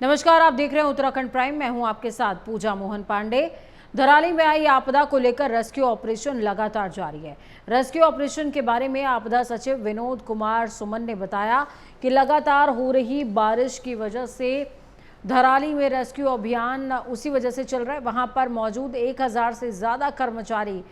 नमस्कार, आप देख रहे हैं उत्तराखंड प्राइम। मैं हूं आपके साथ पूजा मोहन पांडे। धराली में आई आपदा को लेकर रेस्क्यू ऑपरेशन लगातार जारी है। रेस्क्यू ऑपरेशन के बारे में आपदा सचिव विनोद कुमार सुमन ने बताया कि लगातार हो रही बारिश की वजह से धराली में रेस्क्यू अभियान उसी वजह से चल रहा है। वहां पर मौजूद 1000 से ज़्यादा कर्मचारी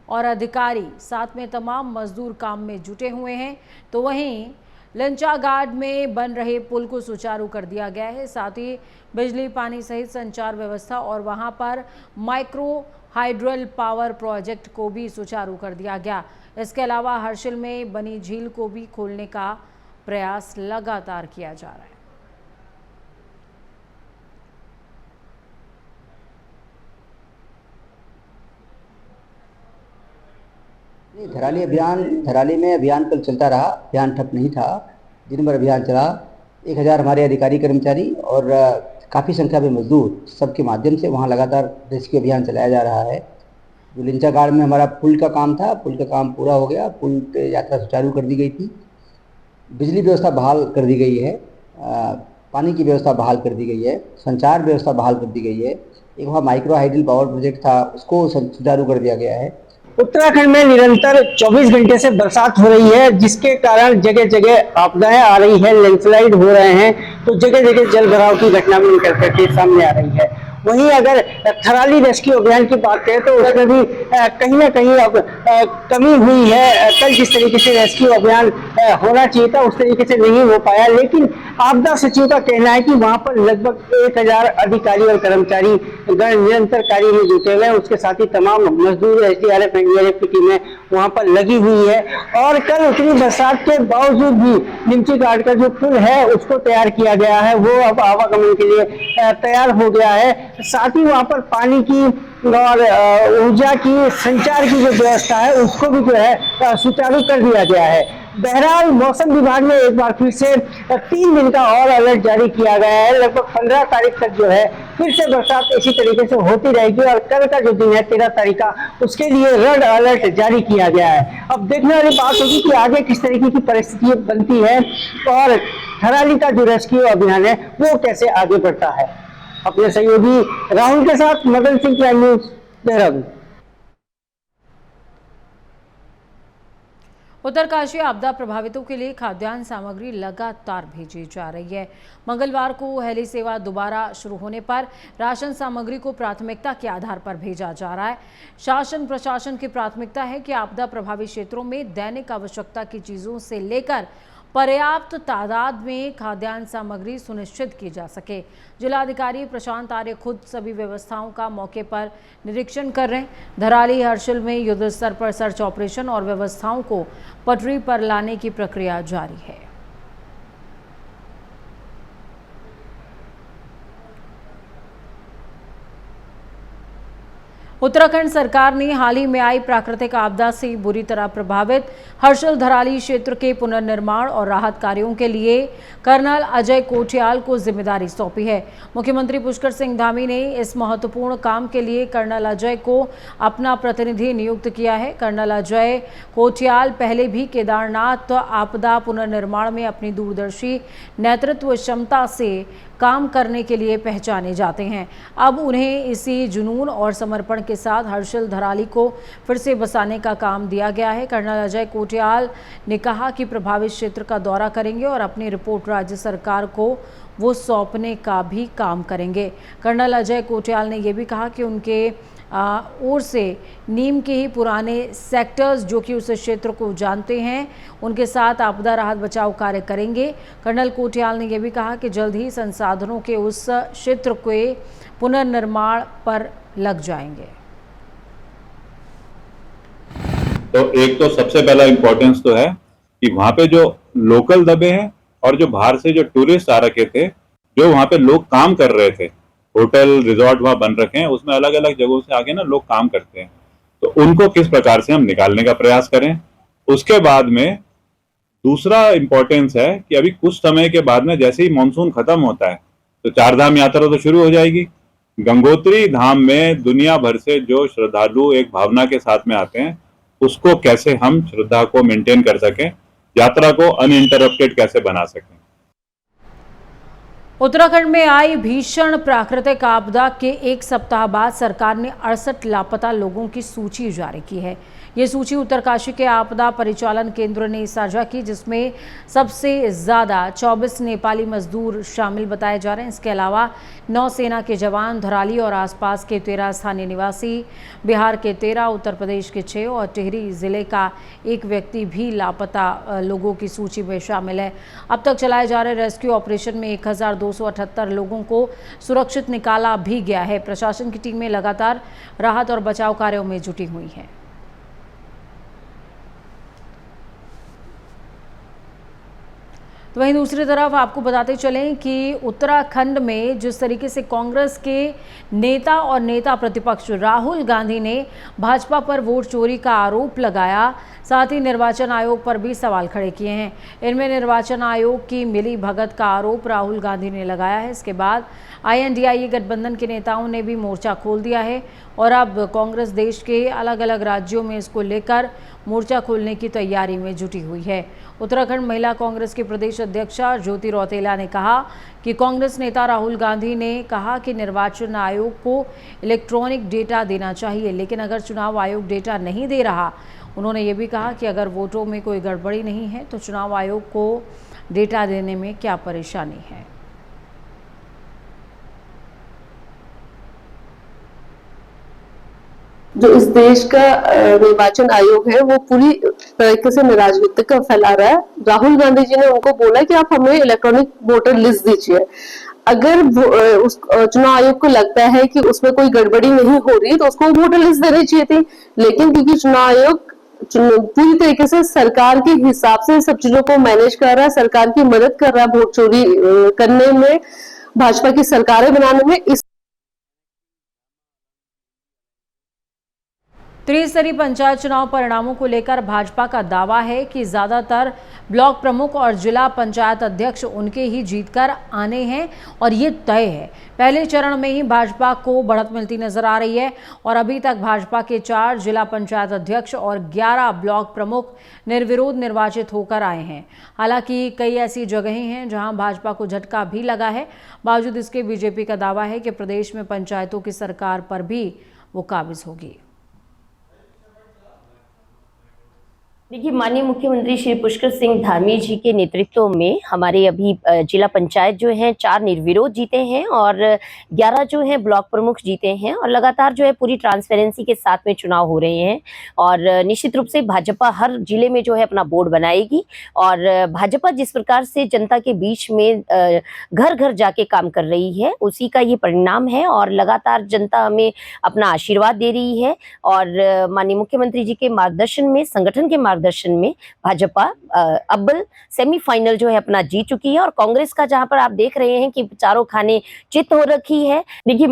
और अधिकारी, साथ में तमाम मजदूर काम में जुटे हुए हैं। तो वहीं लंचा घाट में बन रहे पुल को सुचारू कर दिया गया है। साथ ही बिजली, पानी सहित संचार व्यवस्था और वहां पर माइक्रो हाइड्रल पावर प्रोजेक्ट को भी सुचारू कर दिया गया। इसके अलावा हर्षिल में बनी झील को भी खोलने का प्रयास लगातार किया जा रहा है। धराली में अभियान कल चलता रहा। अभियान ठप नहीं था, दिन भर अभियान चला। 1000 हमारे अधिकारी कर्मचारी और काफ़ी संख्या में मजदूर सबके माध्यम से वहाँ लगातार रेस्क्यू अभियान चलाया जा रहा है। जो लिंचा घाट में हमारा पुल का काम था, पुल का काम पूरा हो गया। पुल पे यात्रा सुचारू कर दी गई थी। बिजली व्यवस्था बहाल कर दी गई है, पानी की व्यवस्था बहाल कर दी गई है, संचार व्यवस्था बहाल कर दी गई है। एक वहाँ माइक्रो हाइड्रल पावर प्रोजेक्ट था, उसको सुचारू कर दिया गया है। उत्तराखंड में निरंतर 24 घंटे से बरसात हो रही है, जिसके कारण जगह जगह आपदाएं आ रही है, लैंडस्लाइड हो रहे हैं, तो जगह जगह जल भराव की घटना भी निकल करके सामने आ रही है। वहीं अगर थराली रेस्क्यू अभियान की बात करें तो उसमें भी कहीं ना कहीं अब कमी हुई है। कल जिस तरीके से रेस्क्यू अभियान होना चाहिए था उस तरीके से नहीं हो पाया, लेकिन आपदा सचिव का कहना है कि वहां पर लगभग 1000 अधिकारी और कर्मचारी गण निरंतर कार्य में जुटे हुए हैं। उसके साथ ही तमाम मजदूर, एसडीआरएफ, एनडीआरएफ की टीमें वहां पर लगी हुई है। और कल उतनी बरसात के बावजूद भी लिंची घाट का जो पुल है उसको तैयार किया गया है, वो अब आवागमन के लिए तैयार हो गया है। साथ ही वहां पर पानी की और ऊर्जा की, संचार की जो व्यवस्था है उसको भी जो है सुचारू कर दिया गया है। बहरहाल मौसम विभाग ने एक बार फिर से 3 दिन का और अलर्ट जारी किया गया है। लगभग 15 तारीख तक जो है फिर से बरसात इसी तरीके से होती रहेगी और कल का जो दिन है 13 तारीख का, उसके लिए रेड अलर्ट जारी किया गया है। अब देखने वाली बात होगी कि आगे किस तरीके की परिस्थिति बनती है और थराली का जो रेस्क्यू अभियान है वो कैसे आगे बढ़ता है। अपने सहयोगी राहुल के साथ मदन सिंह, प्राइम न्यूज, देहरादून। उत्तरकाशी आपदा प्रभावितों के लिए खाद्यान्न सामग्री लगातार भेजी जा रही है। मंगलवार को हेली सेवा दोबारा शुरू होने पर राशन सामग्री को प्राथमिकता के आधार पर भेजा जा रहा है। शासन प्रशासन की प्राथमिकता है कि आपदा प्रभावित क्षेत्रों में दैनिक आवश्यकता की चीजों से लेकर पर्याप्त तादाद में खाद्यान्न सामग्री सुनिश्चित की जा सके। जिलाधिकारी प्रशांत आर्य खुद सभी व्यवस्थाओं का मौके पर निरीक्षण कर रहे हैं। धराली, हर्षिल में युद्ध स्तर पर सर्च ऑपरेशन और व्यवस्थाओं को पटरी पर लाने की प्रक्रिया जारी है। उत्तराखंड सरकार ने हाल ही में आई प्राकृतिक आपदा से बुरी तरह प्रभावित हर्षिल धराली क्षेत्र के पुनर्निर्माण और राहत कार्यों के लिए कर्नल अजय कोटियाल को जिम्मेदारी सौंपी है। मुख्यमंत्री पुष्कर सिंह धामी ने इस महत्वपूर्ण काम के लिए कर्नल अजय को अपना प्रतिनिधि नियुक्त किया है। कर्नल अजय कोटियाल पहले भी केदारनाथ आपदा पुनर्निर्माण में अपनी दूरदर्शी नेतृत्व क्षमता से काम करने के लिए पहचाने जाते हैं। अब उन्हें इसी जुनून और समर्पण के साथ हर्षिल धराली को फिर से बसाने का काम दिया गया है। कर्नल अजय कोटियाल ने कहा कि प्रभावित क्षेत्र का दौरा करेंगे और अपनी रिपोर्ट राज्य सरकार को वो सौंपने का भी काम करेंगे। कर्नल अजय कोटियाल ने यह भी कहा कि उनके ओर से नीम के ही पुराने सेक्टर्स जो कि उस क्षेत्र को जानते हैं उनके साथ आपदा राहत बचाव कार्य करेंगे। कर्नल कोटियाल ने यह भी कहा कि जल्द ही संसाधनों के उस क्षेत्र के पुनर्निर्माण पर लग जाएंगे। तो एक तो सबसे पहला इम्पोर्टेंस तो है कि वहां पे जो लोकल दबे हैं और जो बाहर से जो टूरिस्ट आ रखे थे, जो वहां पे लोग काम कर रहे थे, होटल रिजॉर्ट वहां बन रखे हैं, उसमें अलग अलग जगहों से आके ना लोग काम करते हैं, तो उनको किस प्रकार से हम निकालने का प्रयास करें। उसके बाद में दूसरा इंपॉर्टेंस है कि अभी कुछ समय के बाद में जैसे ही मानसून खत्म होता है तो 4 धाम यात्रा तो शुरू हो जाएगी। गंगोत्री धाम में दुनिया भर से जो श्रद्धालु एक भावना के साथ में आते हैं, उसको कैसे हम श्रद्धा को मेंटेन कर सकें, यात्रा को अनइंटरप्टेड कैसे बना सकें। उत्तराखंड में आई भीषण प्राकृतिक आपदा के एक सप्ताह बाद सरकार ने 68 लापता लोगों की सूची जारी की है। ये सूची उत्तरकाशी के आपदा परिचालन केंद्र ने साझा की, जिसमें सबसे ज़्यादा 24 नेपाली मजदूर शामिल बताए जा रहे हैं। इसके अलावा नौसेना के जवान, धराली और आसपास के 13 स्थानीय निवासी, बिहार के 13, उत्तर प्रदेश के 6 और टिहरी जिले का एक व्यक्ति भी लापता लोगों की सूची में शामिल है। अब तक चलाए जा रहे रेस्क्यू ऑपरेशन में 1278 लोगों को सुरक्षित निकाला भी गया है। प्रशासन की टीमें लगातार राहत और बचाव कार्यों में जुटी हुई हैं। तो वहीं दूसरी तरफ आपको बताते चलें कि उत्तराखंड में जिस तरीके से कांग्रेस के नेता और नेता प्रतिपक्ष राहुल गांधी ने भाजपा पर वोट चोरी का आरोप लगाया, साथ ही निर्वाचन आयोग पर भी सवाल खड़े किए हैं। इनमें निर्वाचन आयोग की मिली भगत का आरोप राहुल गांधी ने लगाया है। इसके बाद INDIA गठबंधन के नेताओं ने भी मोर्चा खोल दिया है और अब कांग्रेस देश के अलग अलग राज्यों में इसको लेकर मोर्चा खोलने की तैयारी में जुटी हुई है। उत्तराखंड महिला कांग्रेस की प्रदेश अध्यक्षा ज्योति रौतेला ने कहा कि कांग्रेस नेता राहुल गांधी ने कहा कि निर्वाचन आयोग को इलेक्ट्रॉनिक डेटा देना चाहिए, लेकिन अगर चुनाव आयोग डेटा नहीं दे रहा, उन्होंने ये भी कहा कि अगर वोटों में कोई गड़बड़ी नहीं है तो चुनाव आयोग को डेटा देने में क्या परेशानी है। जो इस देश का निर्वाचन आयोग है वो पूरी तरीके से राजनीतिक फैला रहा है। राहुल गांधी जी ने उनको बोला कि आप हमें इलेक्ट्रॉनिक वोटर लिस्ट दीजिए। अगर उस चुनाव आयोग को लगता है कि उसमें कोई गड़बड़ी नहीं हो रही तो उसको वोटर लिस्ट देनी चाहिए थी, लेकिन क्योंकि चुनाव आयोग पूरी तरीके से सरकार के हिसाब से सब चीजों को मैनेज कर रहा है, सरकार की मदद कर रहा है वोट चोरी करने में, भाजपा की सरकारें बनाने में। इस त्रिस्तरीय पंचायत चुनाव परिणामों को लेकर भाजपा का दावा है कि ज्यादातर ब्लॉक प्रमुख और जिला पंचायत अध्यक्ष उनके ही जीतकर आने हैं और ये तय है। पहले चरण में ही भाजपा को बढ़त मिलती नजर आ रही है और अभी तक भाजपा के 4 जिला पंचायत अध्यक्ष और 11 ब्लॉक प्रमुख निर्विरोध निर्वाचित होकर आए हैं। हालांकि कई ऐसी जगहें हैं जहां भाजपा को झटका भी लगा है। बावजूद इसके बीजेपी का दावा है कि प्रदेश में पंचायतों की सरकार पर भी वो काबिज होगी। देखिए, माननीय मुख्यमंत्री श्री पुष्कर सिंह धामी जी के नेतृत्व में हमारे अभी जिला पंचायत जो है 4 निर्विरोध जीते हैं और 11 जो है ब्लॉक प्रमुख जीते हैं और लगातार जो है पूरी ट्रांसपेरेंसी के साथ में चुनाव हो रहे हैं। और निश्चित रूप से भाजपा हर जिले में जो है अपना बोर्ड बनाएगी और भाजपा जिस प्रकार से जनता के बीच में घर घर जाके काम कर रही है उसी का ये परिणाम है और लगातार जनता हमें अपना आशीर्वाद दे रही है। और माननीय मुख्यमंत्री जी के मार्गदर्शन में, संगठन के मार्गदर्शन में भाजपा अव्वल सेमीफाइनल जो है अपना जीत चुकी है और कांग्रेस का जहां पर आप देख रहे हैं कि चारों खाने चित हो रखी है। देखिए,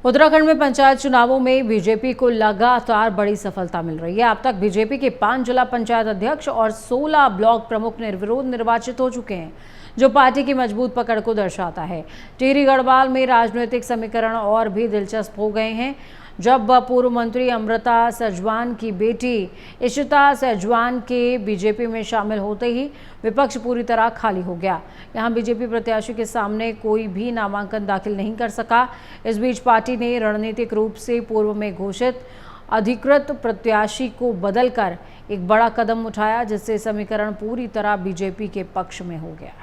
उत्तराखंड में पंचायत चुनावों में बीजेपी को लगातार बड़ी सफलता मिल रही है। अब तक बीजेपी के 5 जिला पंचायत अध्यक्ष और 16 ब्लॉक प्रमुख निर्विरोध निर्वाचित हो चुके हैं, जो पार्टी की मजबूत पकड़ को दर्शाता है। टिहरी गढ़वाल में राजनीतिक समीकरण और भी दिलचस्प हो गए हैं, जब पूर्व मंत्री अमृता सचवान की बेटी इशिता सचवान के बीजेपी में शामिल होते ही विपक्ष पूरी तरह खाली हो गया। यहां बीजेपी प्रत्याशी के सामने कोई भी नामांकन दाखिल नहीं कर सका। इस बीच पार्टी ने रणनीतिक रूप से पूर्व में घोषित अधिकृत प्रत्याशी को बदलकर एक बड़ा कदम उठाया, जिससे समीकरण पूरी तरह बीजेपी के पक्ष में हो गया।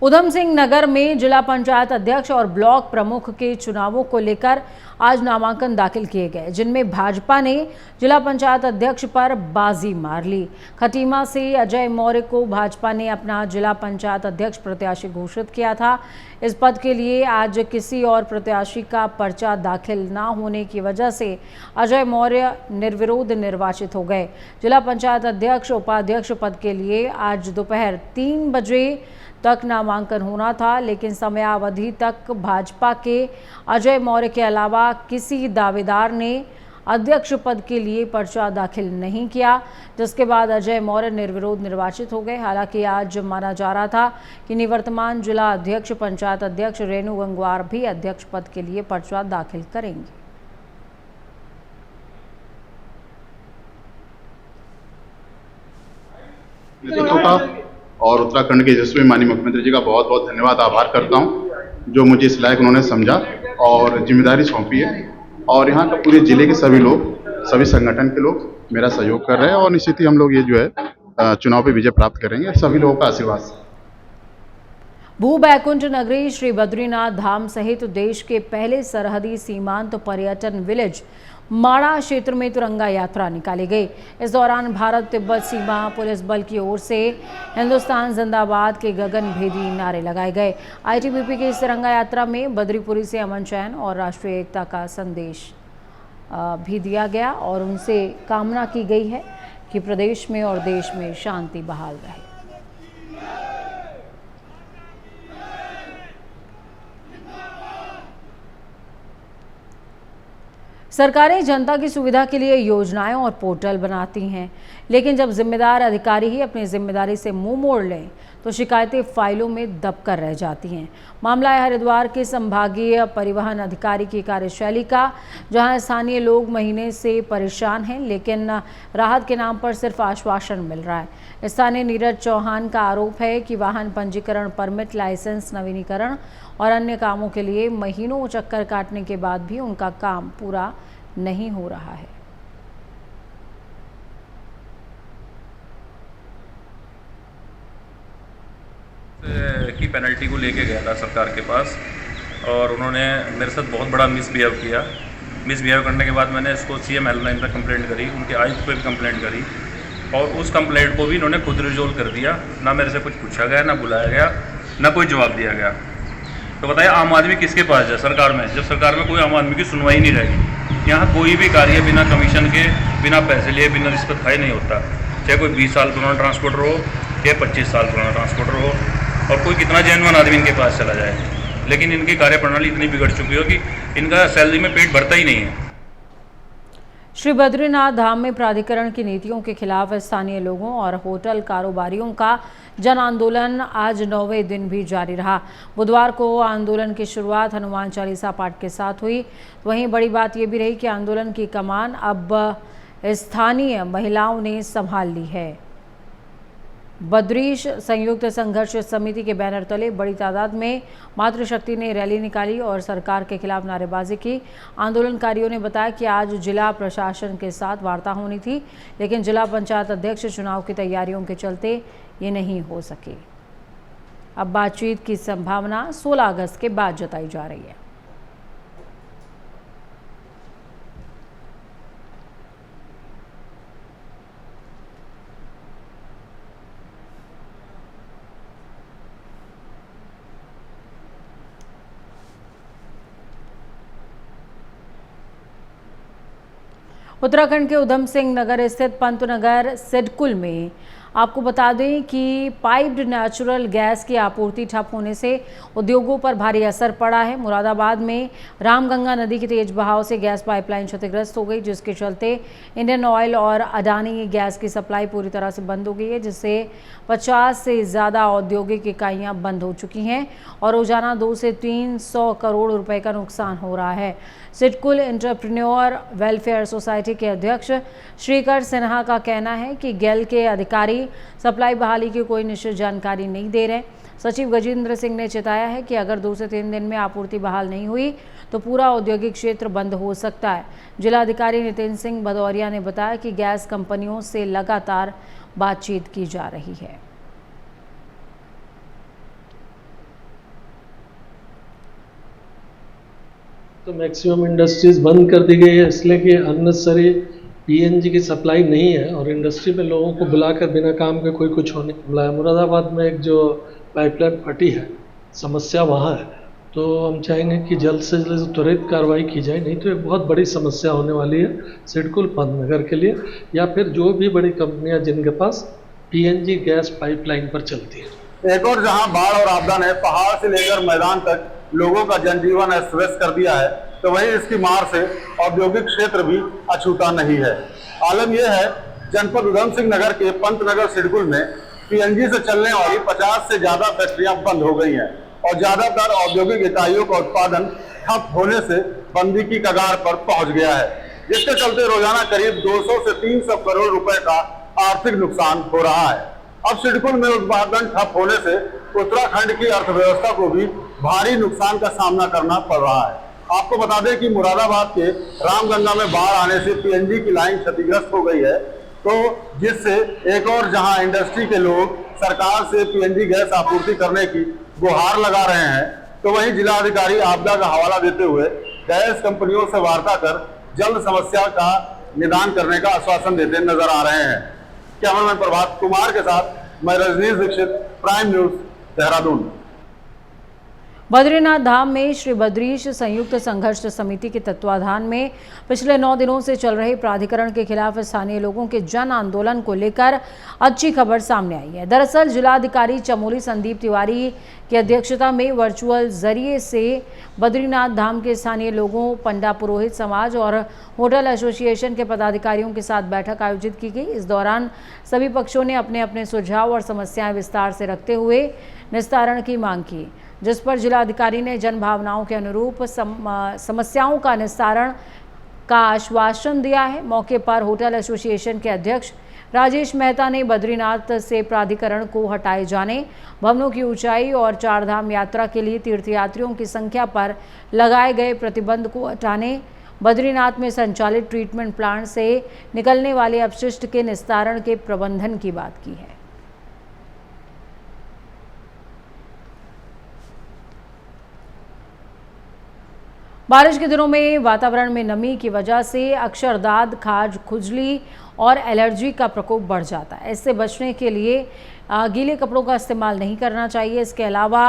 उधम सिंह नगर में जिला पंचायत अध्यक्ष और ब्लॉक प्रमुख के चुनावों को लेकर आज नामांकन दाखिल किए गए, जिनमें भाजपा ने जिला पंचायत अध्यक्ष पर बाजी मार ली। खटीमा से अजय मौर्य को भाजपा ने अपना जिला पंचायत अध्यक्ष प्रत्याशी घोषित किया था। इस पद के लिए आज किसी और प्रत्याशी का पर्चा दाखिल न होने की वजह से अजय मौर्य निर्विरोध निर्वाचित हो गए। जिला पंचायत अध्यक्ष उपाध्यक्ष पद के लिए आज दोपहर 3 बजे तक नामांकन होना था, लेकिन समयावधि तक भाजपा के अजय मौर्य के अलावा किसी दावेदार ने अध्यक्ष पद के लिए पर्चा दाखिल नहीं किया, जिसके बाद अजय मौर्य निर्विरोध निर्वाचित हो गए। हालांकि आज माना जा रहा था कि निवर्तमान जिला अध्यक्ष पंचायत अध्यक्ष रेणु गंगवार भी अध्यक्ष पद के लिए पर्चा दाखिल करेंगे। नेतृत्व का और उत्तराखंड के यशस्वी माननीय मुख्यमंत्री जी का बहुत बहुत धन्यवाद आभार करता हूं, जो मुझे इस लायक उन्होंने समझा और जिम्मेदारी सौंपी है। और यहाँ का पूरे जिले के सभी लोग, सभी संगठन के लोग मेरा सहयोग कर रहे हैं और निश्चित ही हम लोग ये जो है चुनाव पे विजय प्राप्त करेंगे, सभी लोगों का आशीर्वाद से। भू बैकुंठ नगरी श्री बद्रीनाथ धाम सहित देश के पहले सरहदी सीमांत पर्यटन विलेज माड़ा क्षेत्र में तिरंगा यात्रा निकाली गई। इस दौरान भारत तिब्बत सीमा पुलिस बल की ओर से हिंदुस्तान जिंदाबाद के गगनभेदी नारे लगाए गए। आईटीबीपी की इस तिरंगा यात्रा में बद्रीपुरी से अमन चैन और राष्ट्रीय एकता का संदेश भी दिया गया और उनसे कामना की गई है कि प्रदेश में और देश में शांति बहाल रहे। सरकारें जनता की सुविधा के लिए योजनाएं और पोर्टल बनाती हैं, लेकिन जब जिम्मेदार अधिकारी ही अपनी जिम्मेदारी से मुंह मोड़ लें तो शिकायतें फाइलों में दबकर रह जाती हैं। मामला है हरिद्वार के संभागीय परिवहन अधिकारी की कार्यशैली का, जहां स्थानीय लोग महीने से परेशान हैं, लेकिन राहत के नाम पर सिर्फ आश्वासन मिल रहा है। स्थानीय नीरज चौहान का आरोप है कि वाहन पंजीकरण, परमिट, लाइसेंस नवीनीकरण और अन्य कामों के लिए महीनों चक्कर काटने के बाद भी उनका काम पूरा नहीं हो रहा है। की पेनल्टी को लेके गया था सरकार के पास और उन्होंने मेरे साथ बहुत बड़ा मिसबिहेव करने के बाद मैंने इसको सीएम हेल्पलाइन पर कंप्लेंट करी, उनके आयुक्त पे भी कंप्लेंट करी और उस कंप्लेंट को भी इन्होंने खुद रिजोल्व कर दिया। ना मेरे से कुछ पूछा गया, ना बुलाया गया, ना कोई जवाब दिया गया। तो बताइए आम आदमी किसके पास जाए सरकार में, जब सरकार में कोई आम आदमी की सुनवाई नहीं रहेगी। यहाँ कोई भी कार्य बिना कमीशन के, बिना पैसे लिए, बिना रिश्वत खाए नहीं होता। चाहे कोई 20 साल पुराना ट्रांसपोर्टर हो या 25 साल पुराना ट्रांसपोर्टर हो और कोई कितना जेन्युइन आदमी इनके पास चला जाए, लेकिन इनकी कार्यप्रणाली इतनी बिगड़ चुकी हो कि इनका सैलरी में पेट भरता ही नहीं है। श्री बद्रीनाथ धाम में प्राधिकरण की नीतियों के खिलाफ स्थानीय लोगों और होटल कारोबारियों का जन आंदोलन आज 9वें दिन भी जारी रहा। बुधवार को आंदोलन की शुरुआत हनुमान चालीसा पाठ के साथ हुई। वहीं बड़ी बात यह भी रही कि आंदोलन की कमान अब स्थानीय महिलाओं ने संभाल ली है। बद्रीश संयुक्त संघर्ष समिति के बैनर तले बड़ी तादाद में मातृशक्ति ने रैली निकाली और सरकार के खिलाफ नारेबाजी की। आंदोलनकारियों ने बताया कि आज जिला प्रशासन के साथ वार्ता होनी थी, लेकिन जिला पंचायत अध्यक्ष चुनाव की तैयारियों के चलते ये नहीं हो सकी। अब बातचीत की संभावना 16 अगस्त के बाद जताई जा रही है। उत्तराखंड के उधम सिंह नगर स्थित पंतनगर सिडकुल में आपको बता दें कि पाइप्ड नेचुरल गैस की आपूर्ति ठप होने से उद्योगों पर भारी असर पड़ा है। मुरादाबाद में रामगंगा नदी के तेज बहाव से गैस पाइपलाइन क्षतिग्रस्त हो गई, जिसके चलते इंडियन ऑयल और अडानी गैस की सप्लाई पूरी तरह से बंद हो गई है, जिससे 50 से ज़्यादा औद्योगिक इकाइयां बंद हो चुकी हैं और रोजाना 200 से 300 करोड़ रुपए का नुकसान हो रहा है। सिडकुल एंटरप्रेन्योर वेलफेयर सोसाइटी के अध्यक्ष श्रीकर सिन्हा का कहना है कि गेल के अधिकारी सप्लाई बहाली की कोई निश्चित जानकारी नहीं दे रहे। सचिव गजेंद्र सिंह ने चेताया है कि अगर 2 से 3 दिन में आपूर्ति बहाल नहीं हुई तो पूरा औद्योगिक क्षेत्र बंद हो सकता है। जिलाधिकारी नितिन सिंह भदौरिया ने बताया कि गैस कंपनियों से लगातार बातचीत की जा रही है। तो मैक्सिमम इंडस्ट्रीज बंद कर दी गई है, इसलिए कि अननेसेसरी पीएनजी की सप्लाई नहीं है और इंडस्ट्री में लोगों को बुलाकर बिना काम के कोई कुछ होने वाला है। मुरादाबाद में एक जो पाइपलाइन फटी है, समस्या वहाँ है, तो हम चाहेंगे कि जल्द से जल्द त्वरित कार्रवाई की जाए, नहीं तो एक बहुत बड़ी समस्या होने वाली है सिडकुल पंतनगर के लिए या फिर जो भी बड़ी कंपनियां जिनके पास पीएनजी गैस पाइपलाइन पर चलती है। एक और जहां बाढ़ और आपदा ने पहाड़ से लेकर मैदान तक लोगों का जनजीवन अस्त व्यस्त कर दिया है, तो वहीं इसकी मार से औद्योगिक क्षेत्र भी अछूता नहीं है। आलम यह है, जनपद उधम सिंह नगर के पंतनगर सिडकुल में पीएनजी से चलने वाली 50 से ज्यादा फैक्ट्रियां बंद हो गई हैं और ज्यादातर औद्योगिक इकाइयों का उत्पादन ठप होने से बंदी की कगार पर पहुंच गया है, जिसके चलते रोजाना करीब 200 से 300 करोड़ रुपए का आर्थिक नुकसान हो रहा है। अब सिडकुल में उत्पादन ठप होने से उत्तराखंड की अर्थव्यवस्था को भी भारी नुकसान का सामना करना पड़ रहा है। आपको बता दें कि मुरादाबाद के रामगंगा में बाढ़ आने से पीएनजी की लाइन क्षतिग्रस्त हो गई है, तो जिससे एक और जहां इंडस्ट्री के लोग सरकार से पीएनजी गैस आपूर्ति करने की गुहार लगा रहे हैं, तो वहीं जिलाधिकारी आपदा का हवाला देते हुए गैस कंपनियों से वार्ता कर जल्द समस्या का निदान करने का आश्वासन देते नजर आ रहे हैं। कैमरामैन प्रभात कुमार के साथ मैं रजनीश दीक्षित, प्राइम न्यूज, देहरादून। बद्रीनाथ धाम में श्री बद्रीश संयुक्त संघर्ष समिति के तत्वाधान में पिछले 9 दिनों से चल रहे प्राधिकरण के खिलाफ स्थानीय लोगों के जन आंदोलन को लेकर अच्छी खबर सामने आई है। दरअसल जिलाधिकारी चमोली संदीप तिवारी की अध्यक्षता में वर्चुअल जरिए से बद्रीनाथ धाम के स्थानीय लोगों, पंडा पुरोहित समाज और होटल एसोसिएशन के पदाधिकारियों के साथ बैठक आयोजित की गई। इस दौरान सभी पक्षों ने अपने अपने सुझाव और समस्याएं विस्तार से रखते हुए निस्तारण की मांग की, जिस पर जिलाधिकारी ने जन भावनाओं के अनुरूप समस्याओं का निस्तारण का आश्वासन दिया है। मौके पर होटल एसोसिएशन के अध्यक्ष राजेश मेहता ने बद्रीनाथ से प्राधिकरण को हटाए जाने, भवनों की ऊंचाई और चारधाम यात्रा के लिए तीर्थयात्रियों की संख्या पर लगाए गए प्रतिबंध को हटाने, बद्रीनाथ में संचालित ट्रीटमेंट प्लांट से निकलने वाले अपशिष्ट के निस्तारण के प्रबंधन की बात की है। बारिश के दिनों में वातावरण में नमी की वजह से अक्सर दाद, खाज, खुजली और एलर्जी का प्रकोप बढ़ जाता है। इससे बचने के लिए गीले कपड़ों का इस्तेमाल नहीं करना चाहिए। इसके अलावा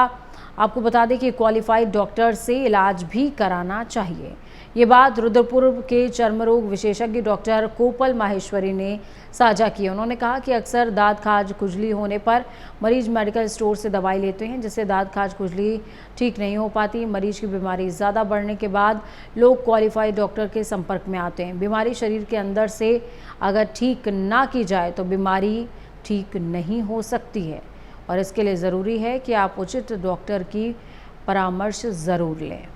आपको बता दें कि क्वालिफाइड डॉक्टर से इलाज भी कराना चाहिए। ये बात रुद्रपुर के चर्म रोग विशेषज्ञ डॉक्टर कोपल माहेश्वरी ने साझा की। उन्होंने कहा कि अक्सर दाद, खाज, खुजली होने पर मरीज मेडिकल स्टोर से दवाई लेते हैं, जिससे दाद, खाज, खुजली ठीक नहीं हो पाती। मरीज की बीमारी ज़्यादा बढ़ने के बाद लोग क्वालिफाइड डॉक्टर के संपर्क में आते हैं। बीमारी शरीर के अंदर से अगर ठीक ना की जाए तो बीमारी ठीक नहीं हो सकती है और इसके लिए ज़रूरी है कि आप उचित डॉक्टर की परामर्श ज़रूर लें।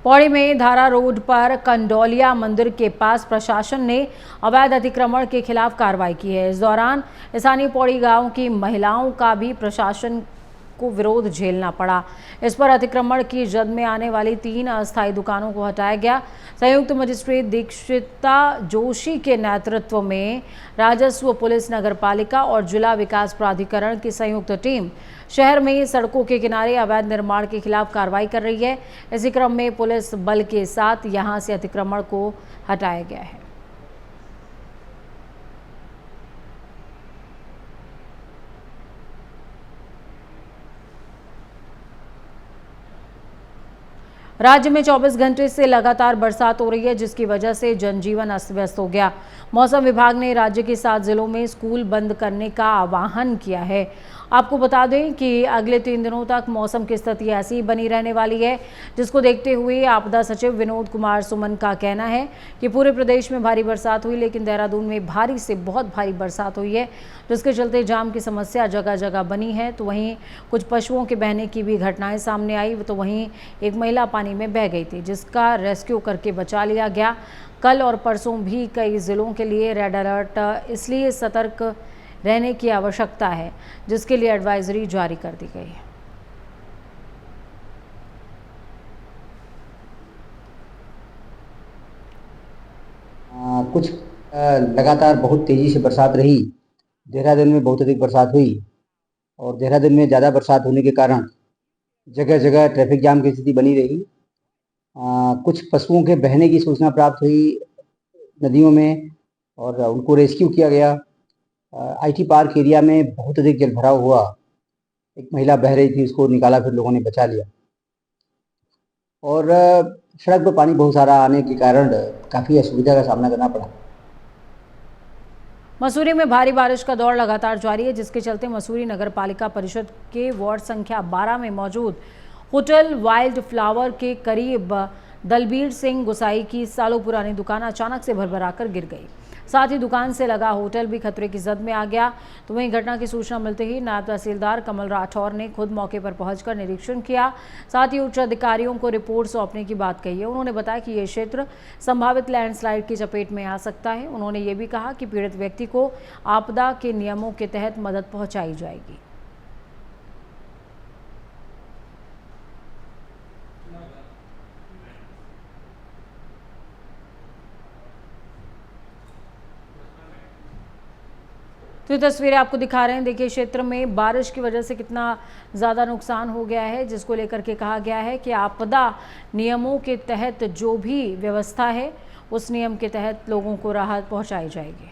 पौड़ी में धारा रोड पर कंडोलिया मंदिर के पास प्रशासन ने अवैध अतिक्रमण के खिलाफ कार्रवाई की है। इस दौरान स्थानीय पौड़ी गांव की महिलाओं का भी प्रशासन को विरोध झेलना पड़ा। इस पर अतिक्रमण की जद में आने वाली 3 अस्थायी दुकानों को हटाया गया। संयुक्त मजिस्ट्रेट दीक्षिता जोशी के नेतृत्व में राजस्व, पुलिस, नगरपालिका और जिला विकास प्राधिकरण की संयुक्त टीम शहर में सड़कों के किनारे अवैध निर्माण के खिलाफ कार्रवाई कर रही है। इसी क्रम में पुलिस बल के साथ यहां से अतिक्रमण को हटाया गया है। राज्य में 24 घंटे से लगातार बरसात हो रही है, जिसकी वजह से जनजीवन अस्त व्यस्त हो गया। मौसम विभाग ने राज्य के 7 जिलों में स्कूल बंद करने का आह्वान किया है। आपको बता दें कि अगले 3 दिनों तक मौसम की स्थिति ऐसी ही बनी रहने वाली है, जिसको देखते हुए आपदा सचिव विनोद कुमार सुमन का कहना है कि पूरे प्रदेश में भारी बरसात हुई, लेकिन देहरादून में भारी से बहुत भारी बरसात हुई है, जिसके चलते जाम की समस्या जगह जगह बनी है। तो वहीं कुछ पशुओं के बहने की भी घटनाएं सामने आई, तो वहीं एक महिला पानी में बह गई थी, जिसका रेस्क्यू करके बचा लिया गया। कल और परसों भी कई जिलों के लिए रेड अलर्ट, इसलिए सतर्क रहने की आवश्यकता है, जिसके लिए एडवाइजरी जारी कर दी गई है। कुछ लगातार बहुत तेज़ी से बरसात रही। देहरादून में बहुत अधिक बरसात हुई और देहरादून में ज़्यादा बरसात होने के कारण जगह जगह ट्रैफिक जाम की स्थिति बनी रही। कुछ पशुओं के बहने की सूचना प्राप्त हुई नदियों में और उनको रेस्क्यू किया गया। आईटी पार्क एरिया में बहुत अधिक जलभराव हुआ, एक महिला बह रही थी, उसको निकाला, फिर लोगों ने बचा लिया। और सड़क पर पानी बहुत सारा आने के कारण काफ़ी असुविधा का सामना करना पड़ा। मसूरी में भारी बारिश का दौर लगातार जारी है, जिसके चलते मसूरी नगर पालिका परिषद के वार्ड संख्या 12 में मौजूद होटल वाइल्ड फ्लावर के करीब दलबीर सिंह गुसाई की सालों पुरानी दुकान अचानक से भरभराकर गिर गई। साथ ही दुकान से लगा होटल भी खतरे की जद में आ गया। तो वहीं घटना की सूचना मिलते ही नायब तहसीलदार कमल राठौर ने खुद मौके पर पहुंचकर निरीक्षण किया, साथ ही उच्च अधिकारियों को रिपोर्ट सौंपने की बात कही है। उन्होंने बताया कि ये क्षेत्र संभावित लैंडस्लाइड की चपेट में आ सकता है। उन्होंने ये भी कहा कि पीड़ित व्यक्ति को आपदा के नियमों के तहत मदद पहुंचाई जाएगी। तो ये तस्वीरें आपको दिखा रहे हैं। देखिए क्षेत्र में बारिश की वजह से कितना ज़्यादा नुकसान हो गया है, जिसको लेकर के कहा गया है कि आपदा नियमों के तहत जो भी व्यवस्था है उस नियम के तहत लोगों को राहत पहुंचाई जाएगी।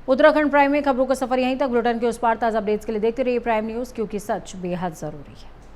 उत्तराखंड प्राइम में खबरों का सफर यहीं तक। बुलेटिन के उस पार ताज़ा अपडेट्स के लिए देखते रहिए प्राइम न्यूज़, क्योंकि सच बेहद ज़रूरी है।